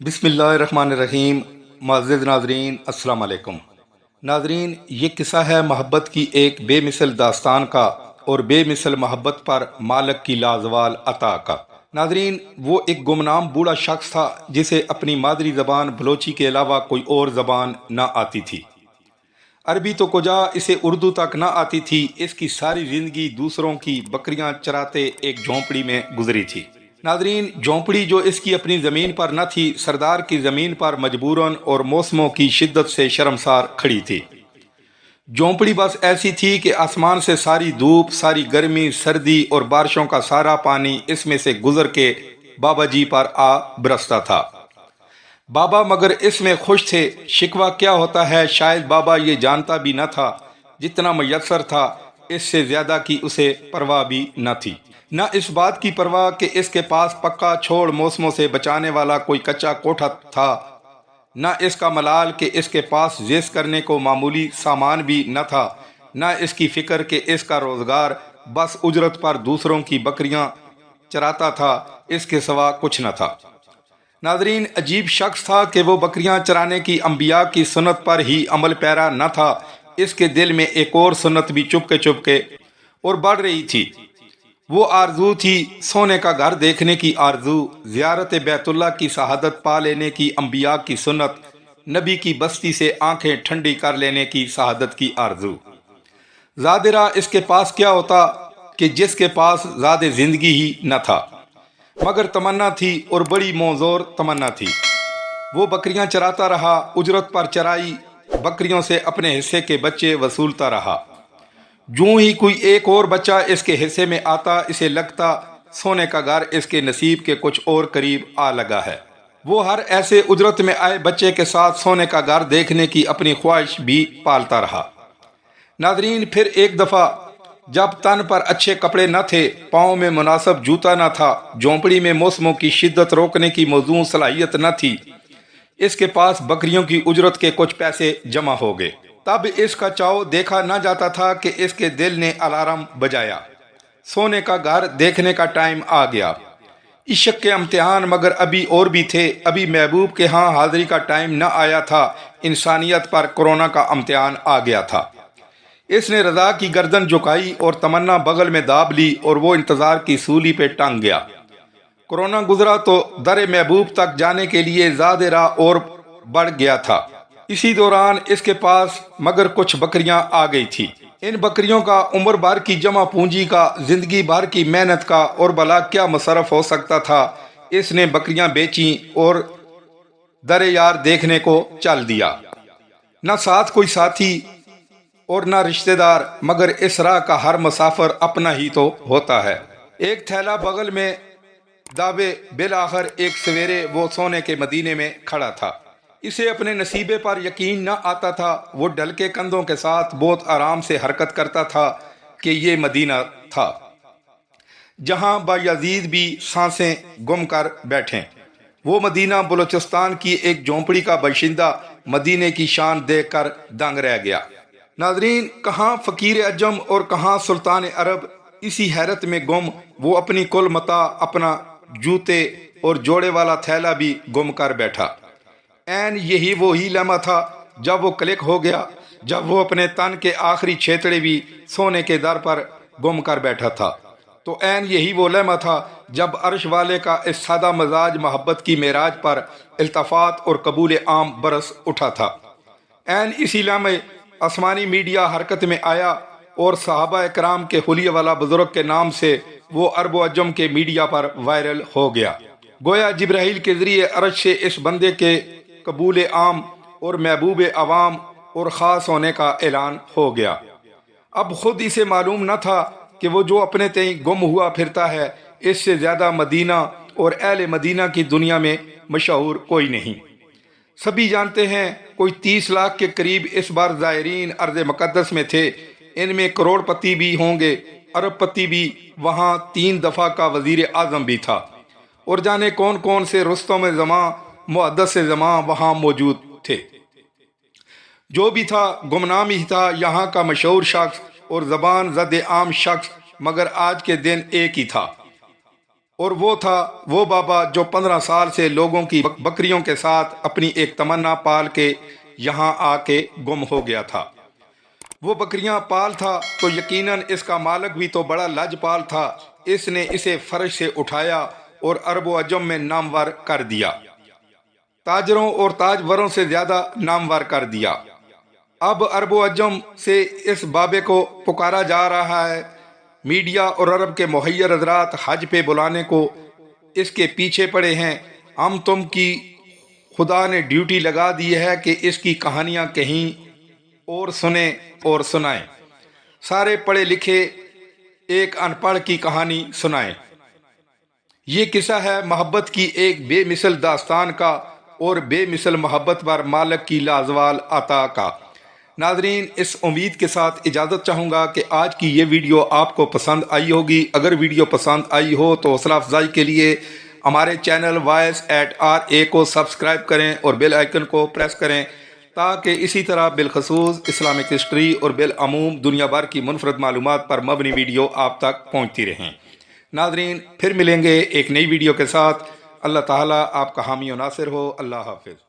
بسم اللہ الرحمن الرحیم۔ معزز ناظرین السلام علیکم۔ ناظرین، یہ قصہ ہے محبت کی ایک بے مثل داستان کا اور بے مثل محبت پر مالک کی لازوال عطا کا۔ ناظرین، وہ ایک گمنام بوڑھا شخص تھا جسے اپنی مادری زبان بلوچی کے علاوہ کوئی اور زبان نہ آتی تھی۔ عربی تو کجا، اسے اردو تک نہ آتی تھی۔ اس کی ساری زندگی دوسروں کی بکریاں چراتے ایک جھونپڑی میں گزری تھی۔ ناظرین، جھونپڑی جو اس کی اپنی زمین پر نہ تھی، سردار کی زمین پر مجبوراً اور موسموں کی شدت سے شرمسار کھڑی تھی۔ جھونپڑی بس ایسی تھی کہ آسمان سے ساری دھوپ، ساری گرمی، سردی اور بارشوں کا سارا پانی اس میں سے گزر کے بابا جی پر آ برستا تھا۔ بابا مگر اس میں خوش تھے۔ شکوہ کیا ہوتا ہے شاید بابا یہ جانتا بھی نہ تھا۔ جتنا میسر تھا اس سے زیادہ کی اسے پرواہ بھی نہ تھی۔ نہ اس بات کی پرواہ کہ اس کے پاس پکا چھوڑ موسموں سے بچانے والا کوئی کچا کوٹھا تھا، نہ اس کا ملال کہ اس کے پاس زیست کرنے کو معمولی سامان بھی نہ تھا، نہ اس کی فکر کہ اس کا روزگار بس اجرت پر دوسروں کی بکریاں چراتا تھا، اس کے سوا کچھ نہ تھا۔ ناظرین، عجیب شخص تھا کہ وہ بکریاں چرانے کی انبیاء کی سنت پر ہی عمل پیرا نہ تھا، اس کے دل میں ایک اور سنت بھی چپ کے اور بڑھ رہی تھی۔ وہ آرزو تھی سونے کا گھر دیکھنے کی آرزو، زیارت بیت اللہ کی شہادت پا لینے کی انبیاء کی سنت، نبی کی بستی سے آنکھیں ٹھنڈی کر لینے کی شہادت کی آرزو۔ زادرہ اس کے پاس کیا ہوتا کہ جس کے پاس زاد زندگی ہی نہ تھا، مگر تمنا تھی اور بڑی موزور تمنا تھی۔ وہ بکریاں چراتا رہا، اجرت پر چرائی بکریوں سے اپنے حصے کے بچے وصولتا رہا۔ جوں ہی کوئی ایک اور بچہ اس کے حصے میں آتا، اسے لگتا سونے کا گھر اس کے نصیب کے کچھ اور قریب آ لگا ہے۔ وہ ہر ایسے اجرت میں آئے بچے کے ساتھ سونے کا گھر دیکھنے کی اپنی خواہش بھی پالتا رہا۔ ناظرین، پھر ایک دفعہ جب تن پر اچھے کپڑے نہ تھے، پاؤں میں مناسب جوتا نہ تھا، جھونپڑی میں موسموں کی شدت روکنے کی موزوں صلاحیت نہ تھی، اس کے پاس بکریوں کی اجرت کے کچھ پیسے جمع ہو گئے۔ تب اس کا چاؤ دیکھا نہ جاتا تھا کہ اس کے دل نے الارم بجایا، سونے کا گھر دیکھنے کا ٹائم آ گیا۔ عشق کے امتحان مگر ابھی اور بھی تھے، ابھی محبوب کے ہاں حاضری کا ٹائم نہ آیا تھا، انسانیت پر کورونا کا امتحان آ گیا تھا۔ اس نے رضا کی گردن جھکائی اور تمنا بغل میں داب لی اور وہ انتظار کی سولی پہ ٹنگ گیا۔ کورونا گزرا تو در محبوب تک جانے کے لیے زاد راہ اور بڑھ گیا تھا۔ اسی دوران اس کے پاس مگر کچھ بکریاں آ گئی تھی۔ ان بکریوں کا عمر بھر کی جمع پونجی کا، زندگی بھر کی محنت کا اور بھلا کیا مصرف ہو سکتا تھا۔ اس نے بکریاں بیچیں اور در یار دیکھنے کو چل دیا۔ نہ ساتھ کوئی ساتھی اور نہ رشتہ دار، مگر اس راہ کا ہر مسافر اپنا ہی تو ہوتا ہے۔ ایک تھیلا بغل میں دابے بالآخر ایک سویرے وہ سونے کے مدینے میں کھڑا تھا۔ اسے اپنے نصیبے پر یقین نہ آتا تھا۔ وہ ڈھل کے کندھوں کے ساتھ بہت آرام سے حرکت کرتا تھا کہ یہ مدینہ تھا جہاں بایزید بھی سانسیں گم کر بیٹھیں۔ وہ مدینہ بلوچستان کی ایک جھونپڑی کا باشندہ مدینے کی شان دیکھ کر دنگ رہ گیا۔ ناظرین، کہاں فقیر عجم اور کہاں سلطان عرب، اسی حیرت میں گم وہ اپنی کل متاع، اپنا جوتے اور جوڑے والا تھیلا بھی گم کر بیٹھا۔ این یہی وہی لمحہ تھا جب وہ کلک ہو گیا، جب وہ اپنے تن کے آخری چھیتڑے بھی سونے کے در پر گم کر بیٹھا تھا۔ تو این یہی وہ لمحہ تھا جب عرش والے کا اس سادہ مزاج محبت کی معراج پر التفات اور قبول عام برس اٹھا تھا۔ این اسی لمحے آسمانی میڈیا حرکت میں آیا اور صحابہ اکرام کے حلیہ والا بزرگ کے نام سے وہ عرب و عجم کے میڈیا پر وائرل ہو گیا۔ گویا جبرائیل کے ذریعے عرش سے اس بندے کے قبول عام اور محبوب عوام اور خاص ہونے کا اعلان ہو گیا۔ اب خود اسے معلوم نہ تھا کہ وہ جو اپنے تئیں گم ہوا پھرتا ہے، اس سے زیادہ مدینہ اور اہل مدینہ کی دنیا میں مشہور کوئی نہیں۔ سبھی جانتے ہیں کوئی 30 لاکھ کے قریب اس بار زائرین ارض مقدس میں تھے، ان میں کروڑ پتی بھی ہوں گے، ارب پتی بھی، وہاں 3 دفعہ کا وزیر اعظم بھی تھا، اور جانے کون کون سے رستم زماں، محدث زماں وہاں موجود تھے۔ جو بھی تھا گمنام ہی تھا، یہاں کا مشہور شخص اور زبان زد عام شخص، مگر آج کے دن ایک ہی تھا۔ اور وہ تھا وہ بابا جو 15 سال سے لوگوں کی بکریوں کے ساتھ اپنی ایک تمنا پال کے یہاں آ کے گم ہو گیا تھا۔ وہ بکریاں پال تھا تو یقیناً اس کا مالک بھی تو بڑا لاجپال تھا، اس نے اسے فرش سے اٹھایا اور عرب و عجم میں نامور کر دیا، تاجروں اور تاجوروں سے زیادہ نامور کر دیا۔ اب عرب و عجم سے اس بابے کو پکارا جا رہا ہے، میڈیا اور عرب کے مہیر حضرات حج پہ بلانے کو اس کے پیچھے پڑے ہیں۔ ہم تم کی خدا نے ڈیوٹی لگا دی ہے کہ اس کی کہانیاں کہیں اور سنیں اور سنائیں، سارے پڑھے لکھے ایک ان پڑھ کی کہانی سنائیں۔ یہ قصہ ہے محبت کی ایک بے مثل داستان کا اور بے مثل محبت پر مالک کی لازوال عطا کا۔ ناظرین، اس امید کے ساتھ اجازت چاہوں گا کہ آج کی یہ ویڈیو آپ کو پسند آئی ہوگی۔ اگر ویڈیو پسند آئی ہو تو حوصلہ افزائی کے لیے ہمارے چینل وائس@RA کو سبسکرائب کریں اور بیل آئیکن کو پریس کریں تاکہ اسی طرح بالخصوص اسلامک ہسٹری اور بالعموم دنیا بھر کی منفرد معلومات پر مبنی ویڈیو آپ تک پہنچتی رہیں۔ ناظرین، پھر ملیں گے ایک نئی ویڈیو کے ساتھ۔ اللہ تعالیٰ آپ کا حامی و ناصر ہو۔ اللہ حافظ۔